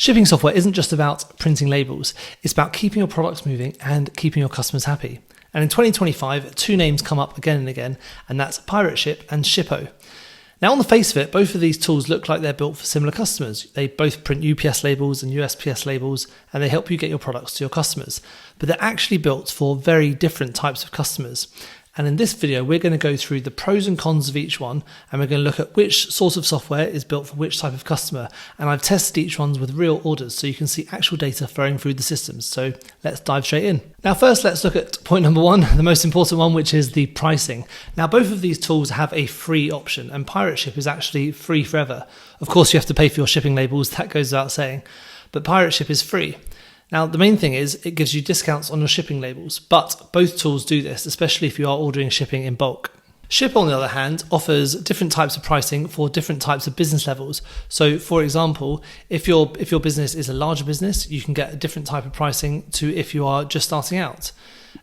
Shipping software isn't just about printing labels, it's about keeping your products moving and keeping your customers happy. And in 2025, two names come up again and again, and that's Pirate Ship and Shippo. Now, on the face of it, both of these tools look like they're built for similar customers. They both print UPS labels and USPS labels, and they help you get your products to your customers. But they're actually built for very different types of customers. And in this video, we're going to go through the pros and cons of each one, and we're going to look at which sort of software is built for which type of customer. And I've tested each one with real orders, so you can see actual data flowing through the systems. So let's dive straight in. Now, first, let's look at point number one, the most important one, which is the pricing. Now, both of these tools have a free option, and Pirate Ship is actually free forever. Of course, you have to pay for your shipping labels, that goes without saying, but Pirate Ship is free. Now, the main thing is it gives you discounts on your shipping labels, but both tools do this, especially if you are ordering shipping in bulk. Shippo, on the other hand, offers different types of pricing for different types of business levels. So, for example, if your business is a larger business, you can get a different type of pricing to if you are just starting out.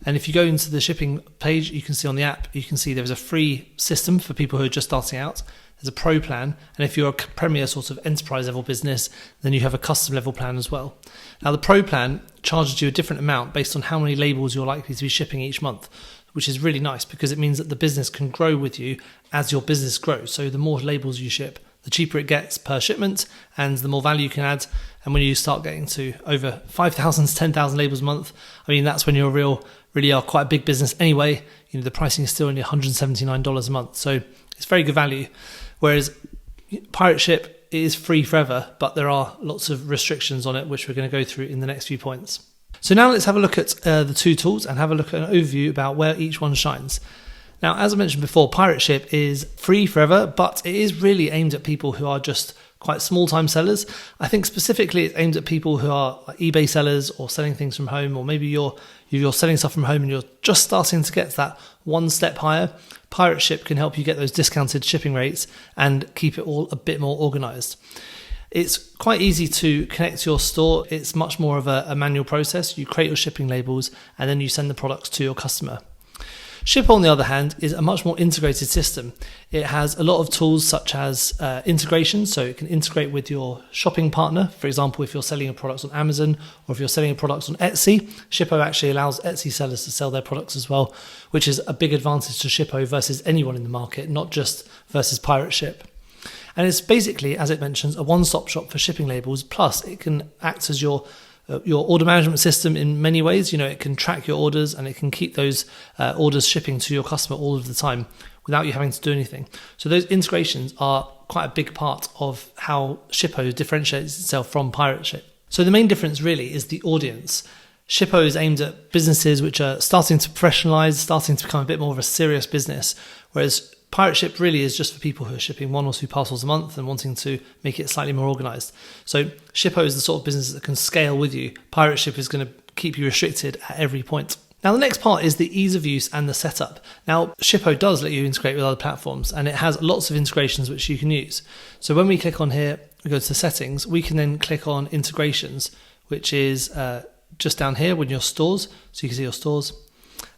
And if you go into the shipping page, you can see on the app, you can see there's a free system for people who are just starting out. There's a pro plan, and if you're a premier sort of enterprise level business, then you have a custom level plan as well. Now, the pro plan charges you a different amount based on how many labels you're likely to be shipping each month, which is really nice because it means that the business can grow with you as your business grows. So the more labels you ship, the cheaper it gets per shipment and the more value you can add. And when you start getting to over 5,000 to 10,000 labels a month, I mean, that's when you're really are quite a big business anyway. You know, the pricing is still only $179 a month. So it's very good value. Whereas Pirate Ship is free forever, but there are lots of restrictions on it, which we're going to go through in the next few points. So now let's have a look at the two tools and have a look at an overview about where each one shines. Now, as I mentioned before, Pirate Ship is free forever, but it is really aimed at people who are just quite small-time sellers. I think specifically it's aimed at people who are like eBay sellers or selling things from home, or maybe you're selling stuff from home and you're just starting to get to that one step higher. Pirate Ship can help you get those discounted shipping rates and keep it all a bit more organized. It's quite easy to connect to your store. It's much more of a manual process. You create your shipping labels and then you send the products to your customer. Shippo, on the other hand, is a much more integrated system. It has a lot of tools such as integration, so it can integrate with your shopping partner. For example, if you're selling your products on Amazon or if you're selling your products on Etsy, Shippo actually allows Etsy sellers to sell their products as well, which is a big advantage to Shippo versus anyone in the market, not just versus Pirate Ship. And it's basically, as it mentions, a one-stop shop for shipping labels, plus it can act as your order management system in many ways. You know, it can track your orders and it can keep those orders shipping to your customer all of the time without you having to do anything. So those integrations are quite a big part of how Shippo differentiates itself from Pirate Ship. So the main difference really is the audience. Shippo is aimed at businesses which are starting to professionalize, starting to become a bit more of a serious business, whereas Pirate Ship really is just for people who are shipping 1 or 2 parcels a month and wanting to make it slightly more organized. So Shippo is the sort of business that can scale with you. Pirate Ship is going to keep you restricted at every point. Now, the next part is the ease of use and the setup. Now, Shippo does let you integrate with other platforms, and it has lots of integrations which you can use. So when we click on here, we go to the settings, we can then click on integrations, which is just down here with your stores. So you can see your stores.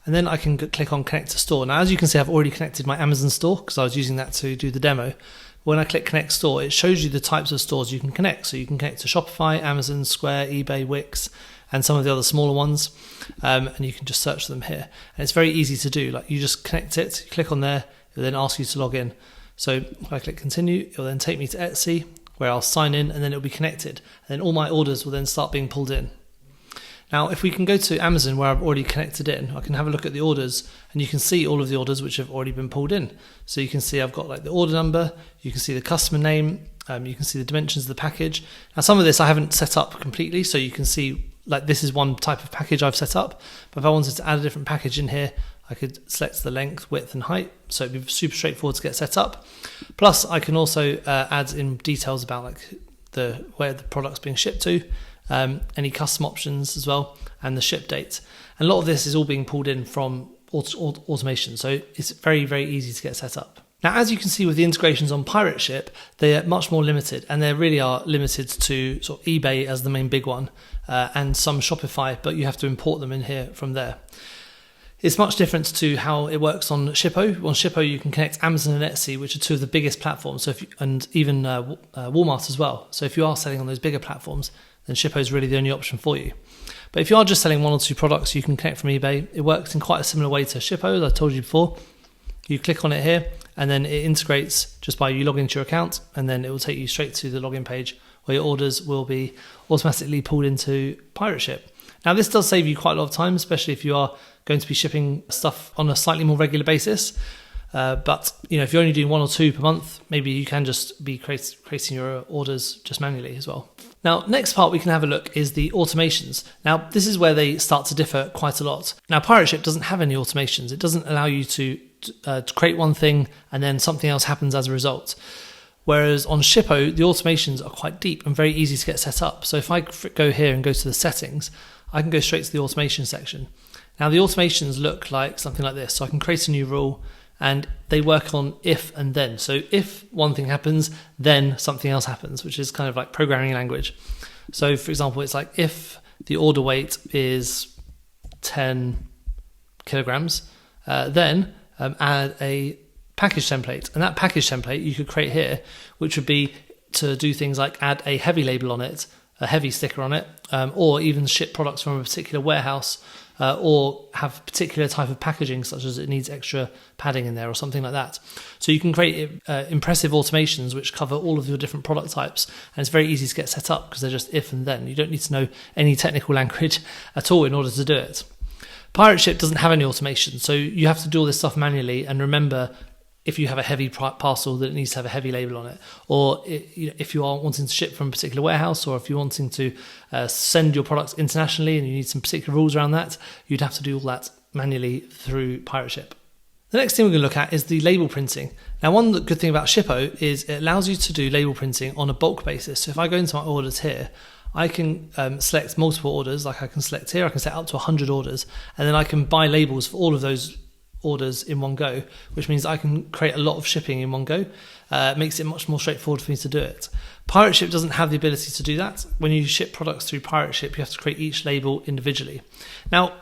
And then I can click on connect to store. Now, as you can see, I've already connected my Amazon store because I was using that to do the demo. When I click connect store, it shows you the types of stores you can connect. So you can connect to Shopify, Amazon, Square, eBay, Wix, and some of the other smaller ones. And you can just search them here. And it's very easy to do. Like, you just connect it, click on there, it will then ask you to log in. So if I click continue, it will then take me to Etsy, where I'll sign in, and then it'll be connected. And then all my orders will then start being pulled in. Now, if we can go to Amazon where I've already connected in, I can have a look at the orders and you can see all of the orders which have already been pulled in. So you can see I've got like the order number, you can see the customer name, you can see the dimensions of the package. Now, some of this I haven't set up completely, so you can see like this is one type of package I've set up. But if I wanted to add a different package in here, I could select the length, width and height. So it'd be super straightforward to get set up. Plus, I can also add in details about like where the product's being shipped to. Any custom options as well, and the ship date. And a lot of this is all being pulled in from automation, so it's very, very easy to get set up. Now, as you can see with the integrations on Pirate Ship, they are much more limited, and they really are limited to sort of eBay as the main big one, and some Shopify, but you have to import them in here from there. It's much different to how it works on Shippo. On Shippo, you can connect Amazon and Etsy, which are two of the biggest platforms, and even Walmart as well. So if you are selling on those bigger platforms, then Shippo is really the only option for you. But if you are just selling one or two products, you can connect from eBay. It works in quite a similar way to Shippo, as I told you before. You click on it here, and then it integrates just by you logging into your account, and then it will take you straight to the login page where your orders will be automatically pulled into Pirate Ship. Now, this does save you quite a lot of time, especially if you are going to be shipping stuff on a slightly more regular basis. But if you're only doing 1 or 2 per month, maybe you can just be creating your orders just manually as well. Now, next part we can have a look is the automations. Now, this is where they start to differ quite a lot. Now, Pirate Ship doesn't have any automations. It doesn't allow you to create one thing and then something else happens as a result. Whereas on Shippo, the automations are quite deep and very easy to get set up. So if I go here and go to the settings, I can go straight to the automation section. Now, the automations look like something like this. So I can create a new rule, and they work on if and then. So if one thing happens, then something else happens, which is kind of like programming language. So for example, it's like if the order weight is 10 kilograms, then add a package template. And that package template you could create here, which would be to do things like add a heavy label on it, a heavy sticker on it, or even ship products from a particular warehouse, or have a particular type of packaging, such as it needs extra padding in there or something like that. So you can create impressive automations which cover all of your different product types, and it's very easy to get set up because they're just if and then. You don't need to know any technical language at all in order to do it. Pirate Ship doesn't have any automation, so you have to do all this stuff manually, and remember, if you have a heavy parcel, that it needs to have a heavy label on it, or if you are wanting to ship from a particular warehouse, or if you're wanting to send your products internationally and you need some particular rules around that, you'd have to do all that manually through Pirate Ship. The next thing we're going to look at is the label printing. Now, one good thing about Shippo is it allows you to do label printing on a bulk basis. So if I go into my orders here, I can select multiple orders, like I can select here, I can set up to 100 orders, and then I can buy labels for all of those orders in one go, which means I can create a lot of shipping in one go. It makes it much more straightforward for me to do it. Pirate Ship doesn't have the ability to do that. When you ship products through Pirate Ship, you have to create each label individually. Now,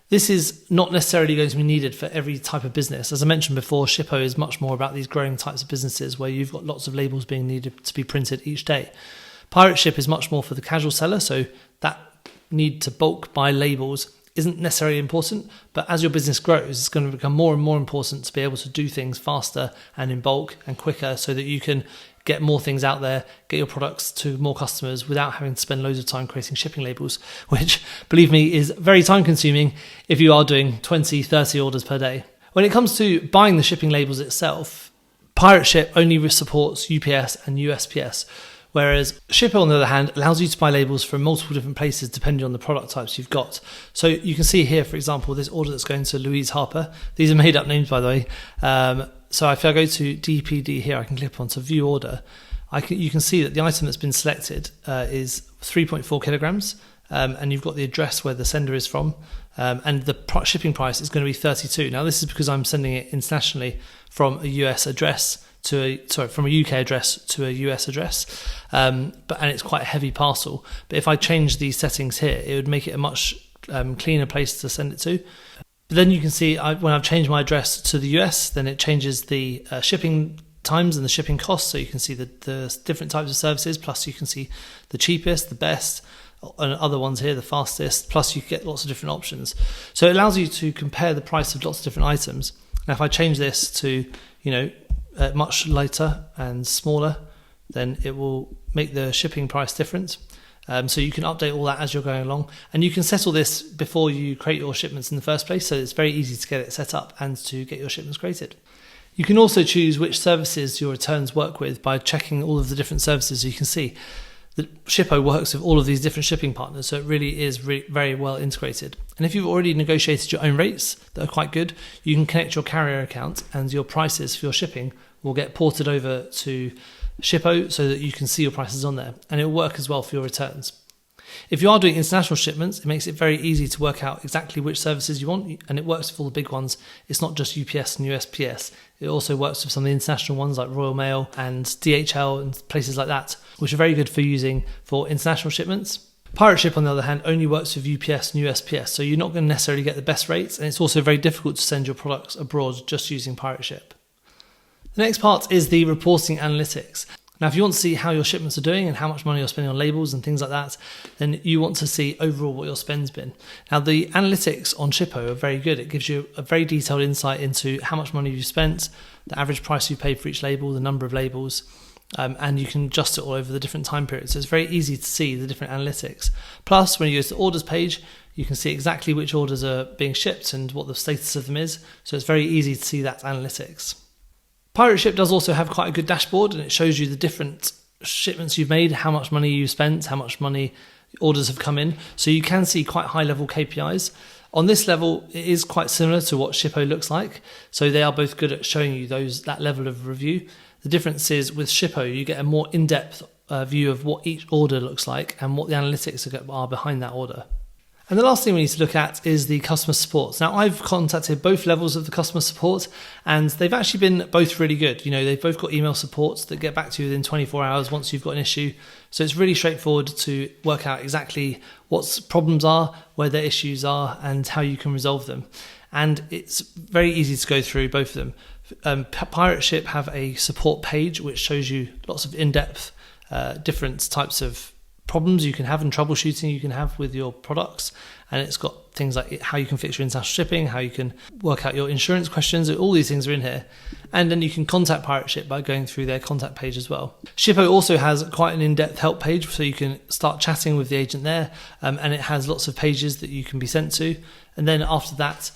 this is not necessarily going to be needed for every type of business. As I mentioned before, Shippo is much more about these growing types of businesses where you've got lots of labels being needed to be printed each day. Pirate Ship is much more for the casual seller, so that need to bulk buy labels isn't necessarily important, but as your business grows, it's going to become more and more important to be able to do things faster and in bulk and quicker, so that you can get more things out there, get your products to more customers without having to spend loads of time creating shipping labels, which, believe me, is very time consuming if you are doing 20, 30 orders per day. When it comes to buying the shipping labels itself, Pirate Ship only supports UPS and USPS. Whereas Shippo, on the other hand, allows you to buy labels from multiple different places depending on the product types you've got. So you can see here, for example, this order that's going to Louise Harper. These are made up names, by the way. So if I go to DPD here, I can click onto View Order. You can see that the item that's been selected is 3.4 kilograms, and you've got the address where the sender is from, and the shipping price is going to be 32. Now, this is because I'm sending it internationally from a US address from a UK address to a US address, and it's quite a heavy parcel. But if I change these settings here, it would make it a much cleaner place to send it to. But then you can see when I've changed my address to the US, then it changes the shipping times and the shipping costs. So you can see the different types of services, plus you can see the cheapest, the best, and other ones here, the fastest, plus you get lots of different options. So it allows you to compare the price of lots of different items. Now, if I change this to, much lighter and smaller, then it will make the shipping price different. So you can update all that as you're going along, and you can settle this before you create your shipments in the first place, so it's very easy to get it set up and to get your shipments created. You can also choose which services your returns work with by checking all of the different services. So you can see that Shippo works with all of these different shipping partners, so it really is very well integrated. And if you've already negotiated your own rates that are quite good, you can connect your carrier account, and your prices for your shipping will get ported over to Shippo so that you can see your prices on there, and it will work as well for your returns. If you are doing international shipments, it makes it very easy to work out exactly which services you want, and it works with all the big ones. It's not just UPS and USPS. It also works with some of the international ones like Royal Mail and DHL and places like that, which are very good for using for international shipments. Pirate Ship, on the other hand, only works with UPS and USPS, so you're not going to necessarily get the best rates, and it's also very difficult to send your products abroad just using Pirate Ship. The next part is the reporting analytics. Now, if you want to see how your shipments are doing and how much money you're spending on labels and things like that, then you want to see overall what your spend's been. Now, the analytics on Shippo are very good. It gives you a very detailed insight into how much money you've spent, the average price you paid for each label, the number of labels, and you can adjust it all over the different time periods. So it's very easy to see the different analytics. Plus, when you go to the orders page, you can see exactly which orders are being shipped and what the status of them is. So it's very easy to see that analytics. Pirate Ship does also have quite a good dashboard, and it shows you the different shipments you've made, how much money you've spent, how much money orders have come in. So you can see quite high level KPIs. On this level, it is quite similar to what Shippo looks like. So they are both good at showing you that level of review. The difference is with Shippo, you get a more in-depth view of what each order looks like and what the analytics are behind that order. And the last thing we need to look at is the customer support. Now, I've contacted both levels of the customer support, and they've actually been both really good. You know, they've both got email support that get back to you within 24 hours once you've got an issue. So it's really straightforward to work out exactly what problems are, where their issues are, and how you can resolve them. And it's very easy to go through both of them. Pirate Ship have a support page which shows you lots of in-depth different types of problems you can have and troubleshooting you can have with your products, and it's got things like how you can fix your international shipping, how you can work out your insurance questions. All these things are in here, and then you can contact Pirate Ship by going through their contact page as well. Shippo also has quite an in-depth help page, so you can start chatting with the agent there, and it has lots of pages that you can be sent to, and then after that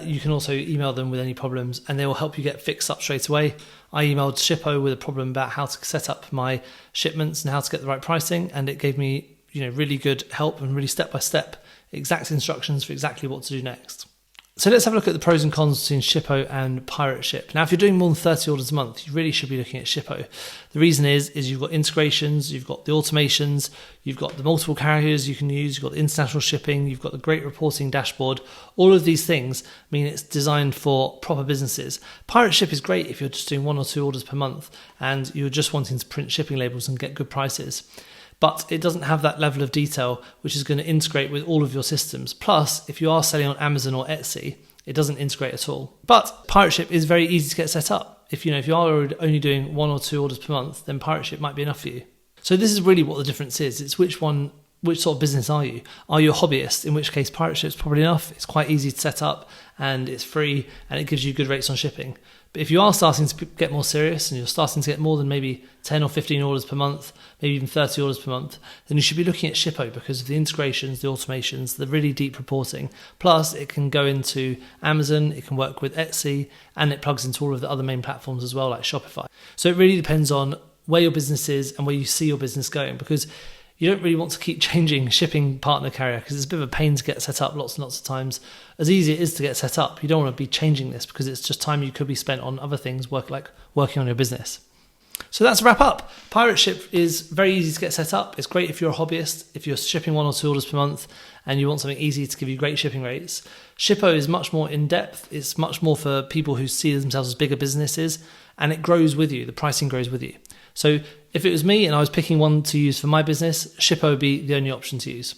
you can also email them with any problems and they will help you get fixed up straight away. I emailed Shippo with a problem about how to set up my shipments and how to get the right pricing, and it gave me really good help and really step-by-step exact instructions for exactly what to do next. So let's have a look at the pros and cons between Shippo and Pirate Ship. Now, if you're doing more than 30 orders a month, you really should be looking at Shippo. The reason is you've got integrations, you've got the automations, you've got the multiple carriers you can use, you've got the international shipping, you've got the great reporting dashboard. All of these things mean it's designed for proper businesses. Pirate Ship is great if you're just doing 1 or 2 orders per month and you're just wanting to print shipping labels and get good prices. But it doesn't have that level of detail which is going to integrate with all of your systems. Plus, if you are selling on Amazon or Etsy, it doesn't integrate at all. But Pirate Ship is very easy to get set up. If you are only doing 1 or 2 orders per month, then Pirate Ship might be enough for you. So this is really what the difference is. It's which sort of business are you? Are you a hobbyist? In which case Pirate Ship's probably enough. It's quite easy to set up and it's free and it gives you good rates on shipping. But if you are starting to get more serious and you're starting to get more than maybe 10 or 15 orders per month, maybe even 30 orders per month, then you should be looking at Shippo because of the integrations, the automations, the really deep reporting. Plus, it can go into Amazon, it can work with Etsy, and it plugs into all of the other main platforms as well, like Shopify. So it really depends on where your business is and where you see your business going, because you don't really want to keep changing shipping partner carrier because it's a bit of a pain to get set up lots and lots of times. As easy as it is to get set up, you don't want to be changing this because it's just time you could be spent on other things, like working on your business. So that's a wrap up. Pirate Ship is very easy to get set up. It's great if you're a hobbyist, if you're shipping 1 or 2 orders per month and you want something easy to give you great shipping rates. Shippo is much more in-depth. It's much more for people who see themselves as bigger businesses, and it grows with you. The pricing grows with you. So if it was me and I was picking one to use for my business, Shippo would be the only option to use.